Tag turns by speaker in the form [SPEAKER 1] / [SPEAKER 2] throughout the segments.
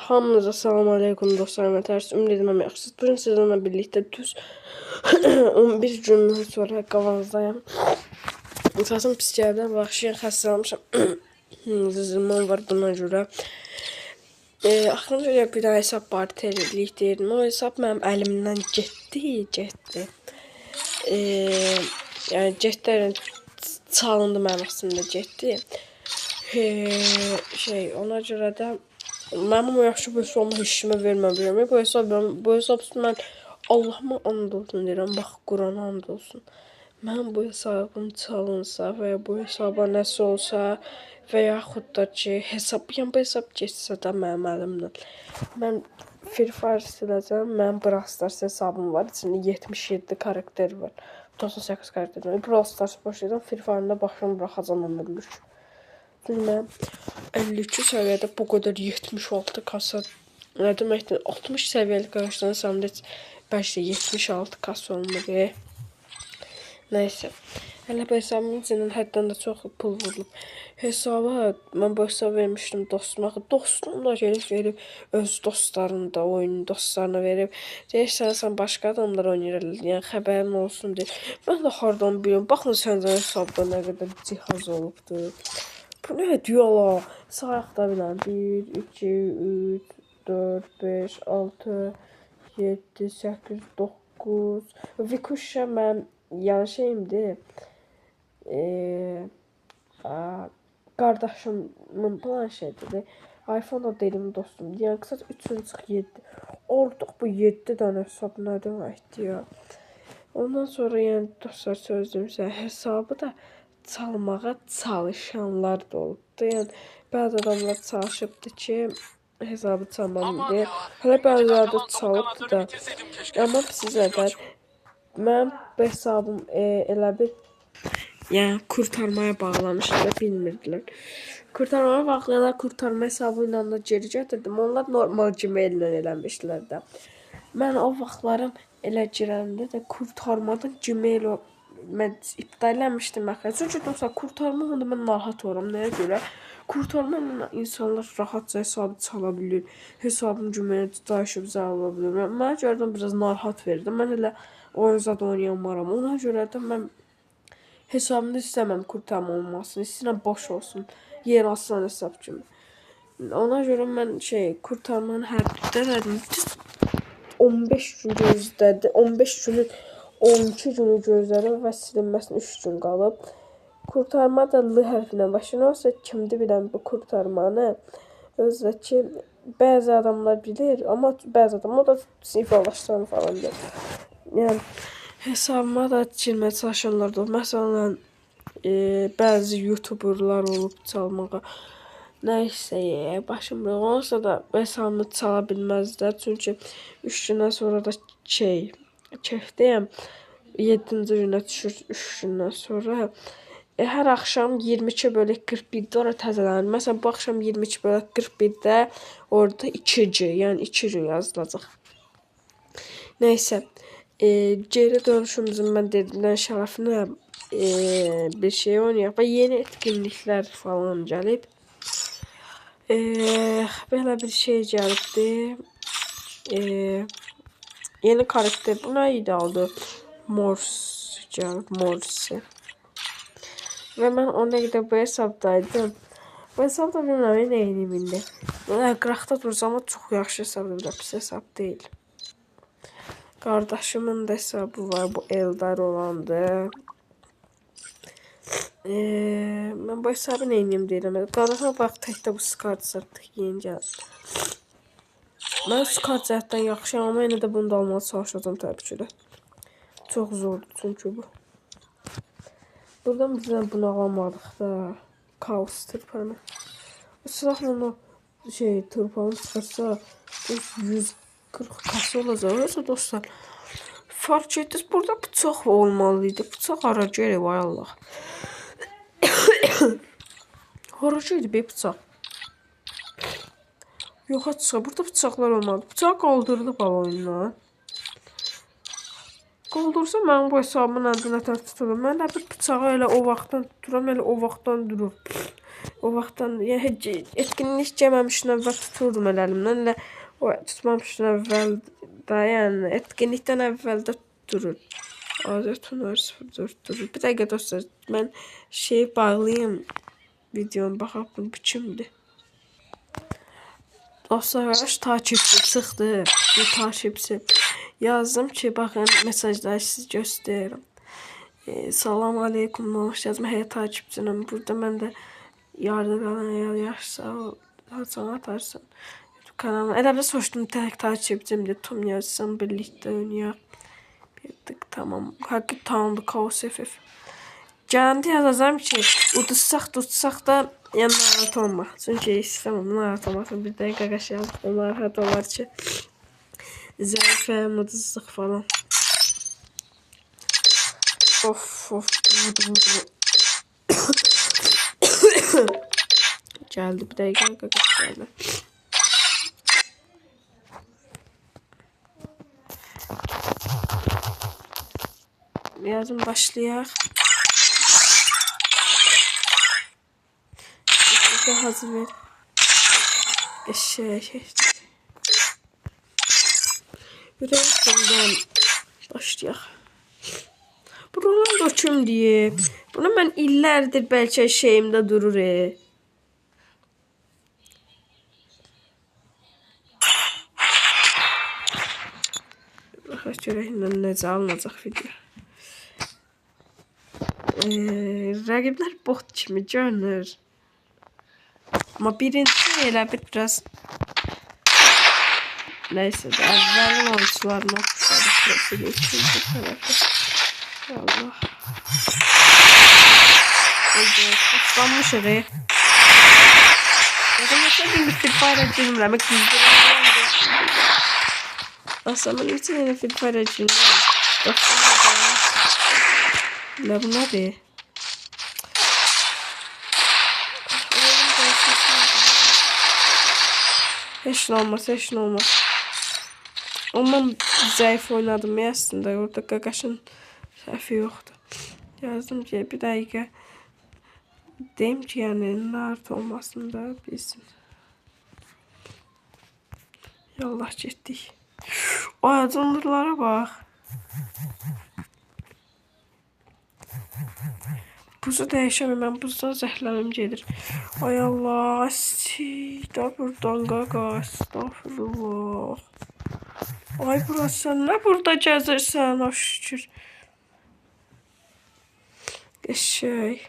[SPEAKER 1] Hamınıza salam aleykum dostlar, mən tərs ümid edirəm yaxşısınız. Bugün sizinlə birlikdə düz 11 gün sonra qavanızdayım. Səsim pis gəldi, vahşiyə xəstələmişəm. Zızılmam var buna görə. Axırıncı bir daha hesab barterlik deyirdim. O hesab mənim əlimdən getdi. Yəni getdi, çalındı mənim aslında getdi. Ona görə də mənim o yaxşı bir hesabımı heç kimə verməmişəm. Bu hesab mən Allahıma and olsun deyirəm. Bax, Qurana and olsun. Mən bu hesabım çalınsa və ya bu hesaba nəsə olsa və yaxud da ki, bu hesab geçsə də mənim əlimdən. Mən Free Fire siləcəm. Mənim Brawl Stars hesabım var. İçində 77 karakter var. 98 karakter var. Brawl Stars başlayacağım. Free Fire'da başım buraxacam ömürlük. Çünki mən 52 səviyyədə bu qədər 76 kasa nə deməkdir? 60 səviyyəli qarşılansam da bəlkə 76 kasa olmur. Nəysə. Hələ bu hesabımın içindən həddən də çox pul vurulub. Hesaba mən bu hesabı vermişdim dostuma. Dostum da verib öz dostlarını da, oyunun dostlarına verib. Deyirsən, sən başqa adamlar oynayırlar, yəni xəbərin olsun deyə. Mən də hardan bilirəm. Baxın səncə hesabda nə qədər cihaz olubdur. Bu nə diyorlar? Sayaq da bilən. 1, 2, 3, 4, 5, 6, 7, 8, 9. Vikuşa mən yan şeyimdir. Qardaşımın planşetidir. iPhone da dedim dostum. Yəni qısaca 3.7. Orduq bu 7 dənə hesab nə deməkdir ya? Ondan sonra yəni dostlar sözlüyümsə hesabı da çalmağa çalışanlar da olubdu. Yəni bəzi adamlar çalışıbdı ki, hesabı çalmam deyə. Hələ bəziləri də çalıbdı da. Amma sizə də mən bu hesabım elə bir yəni kurtarmaya bağlamışlar, bilmirdilər. Kurtarmaya bağlayanlar kurtarma hesabı ilə də geri gətirdim. Onlar normal Gmail ilə eləmişdilər də. Mən o vaxtların elə girəndə də kurtarmadan Gmail mən iptal eləmişdim axı. Çünki dostlar kurtarma onda mən narahat oluram. Nəyə görə? Kurtarma ilə insanlar rahatca hesabı çala bilir. Hesabım Gmail dəyişib zəla bilir. Mənə görə də biraz narahat verdi. Mən elə oyun zad oynayamaram. Ona görə də mən hesabımda istəməm kurtarma olmasın. İstəyirəm boş olsun. Yer alsın hesab kimi. Ona görə mən kurtarmanın hər birdən 15 gün gözlədi. 15 günün 12 günü gözlədim və silinməsinə 3 gün qalıb. Kurtarma da L hərfinə başlayır. Olsa kimdir bilən bu kurtarmanı? Özdə ki, bəzi adamlar bilir, amma bəzi adamlar da sinif yoldaşlarını falan bilir. Yəni hesabıma da girməyə çalışanlar da olub. Məsələn, bəzi YouTuberlar olub çalmağa. Nəysə, başım yox olsa da hesabımı çala bilməzlər. Çünki 3 gündən sonra da kefdəyəm. 7-ci günə düşür 3 gündən sonra. Hər axşam 22/41-də ora təzələnir. Məsələn, bu axşam 22/41-də orada 2G, yəni 2 gün yazılacaq. Nəysə, geri dönüşümüzün mən dedilən şərəfinə bir şey oynayaq və yeni etkinliklər falan gəlib. Belə bir şey gəlibdi. Yeni karakter bu nə idi aldı? Morse gəlib, Morse. Və mən ona qədər bu hesabdaydım. Bu hesabda bilməm nə edeyim indi. Qıraqda dursam çox yaxşı hesabdır, pis hesab deyil. Qardaşımın da hesabı var, bu Eldar olandı. Mən bu hesabı nə edeyim deyirəm. Qardaşıma bax, təkdə bu skart sırtıq yeni gəldi. Mən skart zətdən yaxşıyam, amma yenə də bunu da almağa çalışacağım təbii ki də. Çox zordur çünki bu. Buradan bizdən bunu alamadıq da. Kaos tırpanı. Silahla o tırpanı çıxarsa 140 kasa olacaq. Oysa dostlar, fark etdiniz, burada bıçaq olmalıydı. Bıçaq hara gəlib, ay Allah. Hara gəlib bıçaq? Yoxa çıxsa, burada bıçaqlar olmalı. Bıçaq qaldırdı bal oyundan. Qaldırsa mənim bu hesabımın adı nətər tutulur. Mən də bir bıçağı elə o vaxtdan tuturam, elə o vaxtdan durur. O vaxtdan yəni heç etkinlik gəlməmişdən əvvəl tuturdum elə əlimdən. Elə o tutmamışdan əvvəl də, yəni etkinlikdən əvvəl də durur. Azər Tunar 04 durur. Bir dəqiqə dostlar, mən şeyi bağlayayım. Videonu baxaq bu kimdir? Dostlar, takipçi çıxdı. Bu takipçi. Yazdım ki, baxın mesajları siz göstərirəm. Salam aleykum, hoş geldin. Mən takipçinəm. Burada mən də yardım qalan yaşsa sana atarsın. YouTube kanalıma. Elə bir soruşdum, tək takipçimdir. Tom yazsam birlikdə oynayaq. Bildik, tamam. Haqqı tanıdı Kaos FF. Gəldi yazacağım ki, tutsaq da yəni narahat olma. Çünki istəməm narahat olmasın. Bir dəqiqə qaşıyalım. Narahat olar ki, zəifə, mutsuzluq falan. Of. Geldi bir dakika geldi. Yazım başlayaq. Hazır ver. Ürəkdən başlayaq. Bu Ronaldo kim deyib? Bunu mən illərdir bəlkə şeyimdə durur. Baxaq görək necə alınacaq video. Rəqiblər bot kimi görünür. Amma birinci elə biraz neyse de əvvəlin oyuncularına oxşarı profili ikinci tərəfi. Allah. Kutlanmışıq. Mesela bir Free Fire girmirəm. Aslında ben bütün yine Free Fire girmirəm. Ne bu nədir? Heç nə olmaz. Ondan zayıf oynadım ya aslında. Orada qaqaşın səhvi yoxdur. Yazdım ki bir dəqiqə deyim ki yəni narahat olmasın da bilsin. Yallah getdik. Ay acındırlara bax. Buzu dəyişəməm. Mən buzdan zəhləmim gedir. Ay Allah. Da buradan qaqa. Estağfurullah. Ay burası sen ne burada gəzirsən? O şükür. Şey.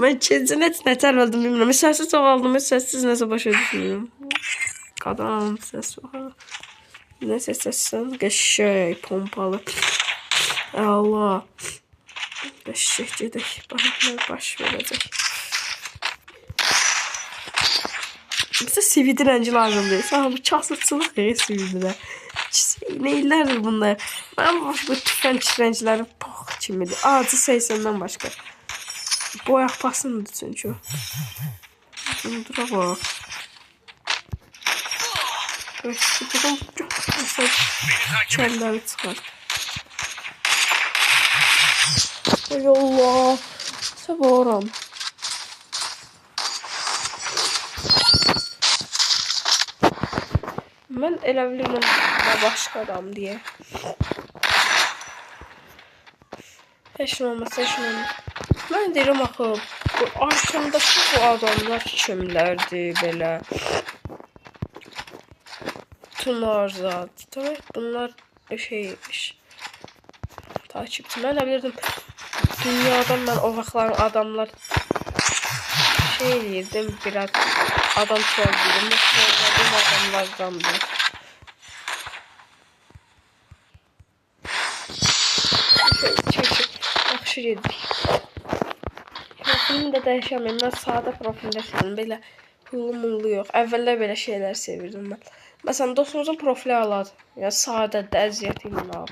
[SPEAKER 1] Mən ikinci nətər oldum bilmirəm. Səssiz oldım. Səssiz nəsə başa düşmürəm. Qadın səs var. Ne səssən? Şey pompalı. Allah. Qəşək gedək. Baxaq nə baş verəcək. Bize CV'de rənci lazım değil. Sana bu kasıtçılıq CV'də. Ne illərdir bunlar. Ben bu tüfən rənciləri pox kimidir. Acı 80'den başqa. Boyaq pasındır çünki o. Dura bax. Kəlləri çıxar. Ay Allah. Səvaram. Mən elə bilirəm başqa adam deyə. Heç nə olmaz. Mən deyirəm axı bu arkamdakı bu adamlar kimlərdir belə? Tunarzat. Demək bunlar şeymiş. Takipçi. Mən elə bilirdim dünyadan mən o vaxtlar adamlar şey deyirdim biraz adam söyləyirdim. Söylədiyim adamlardandır. Yaxşı gedik. Profilimi də dəyişəməyim. Mən sadə profildə sevirdim. Belə pullu yox. Əvvəllər belə şeylər sevirdim mən. Məsələn, dostumuzun profili aladı. Yəni sadədir, əziyyət ilə al.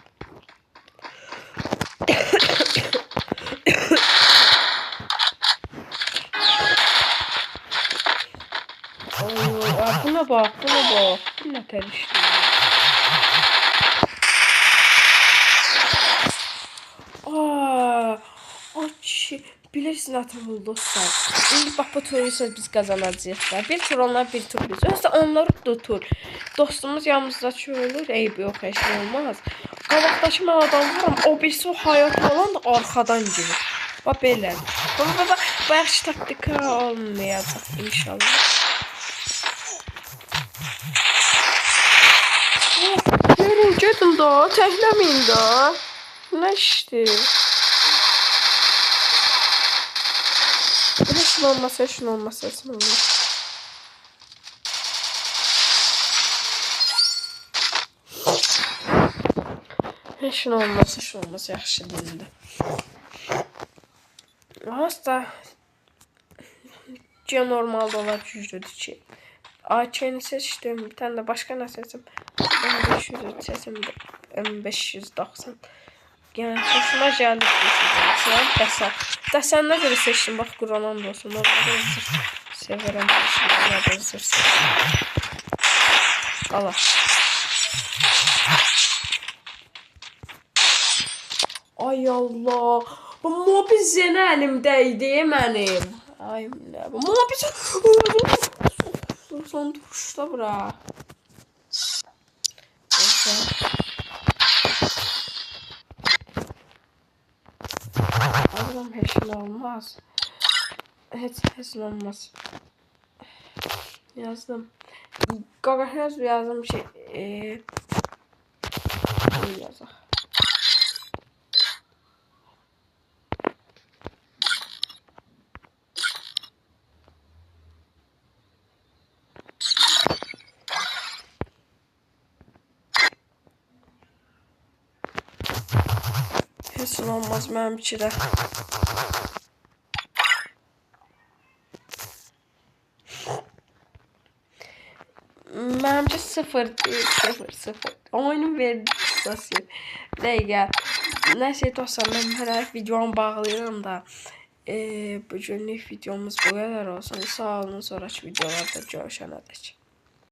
[SPEAKER 1] Buna bak. Bu ne terişti. O kişi Bilirsiniz atımlı dostlar. İndi bax bu turu ise biz qazanacağıq. Bir tur onlar, bir tur biz. Yoxsa onlar da tur. Dostumuz yanımızdakı ölür. Eybi yox, heç nə olmaz. Qabaqdakı mən adam vuram. O birisi o hayat olan da arxadan gelir. Bax belə. Bu yaxşı taktika olmayacaq inşallah. Yürü gedin da, təkləməyin də. Nə işdir? Heç nə olmasa, heç nə olmasa, heç nə olmasa. Heç nə olmasa, heç nə olmasa, yaxşı deyildi. Aslında normalda olar güclüdür ki. AK-ni seçdim, bir tane də başqa nə seçim? M500 seçim, M590. Yəni, xoşuma gəldi ki, seçim. Dəsənə görə seçdim, bax, Quranam da olsun. Severəm, seçim. Allah. Ay Allah. Bu mobil əlimdəydi mənim. Ay nə bu mobil. Son tuşla bura. Allah'ım heç nə olmaz. Heç nə olmaz. Yazdım. Qaqahez yazdım şey. Yazaq. Heç nə olmaz mənimki də. Mənimki 0. Oyunun verdiği kısası. Dəqiqə. Nəysə dostlar, mən hələ videomu bağlayıram da. Bu günlük videomuz bu qədər olsun. Sağ olun, sonraki videolarda görüşənədək.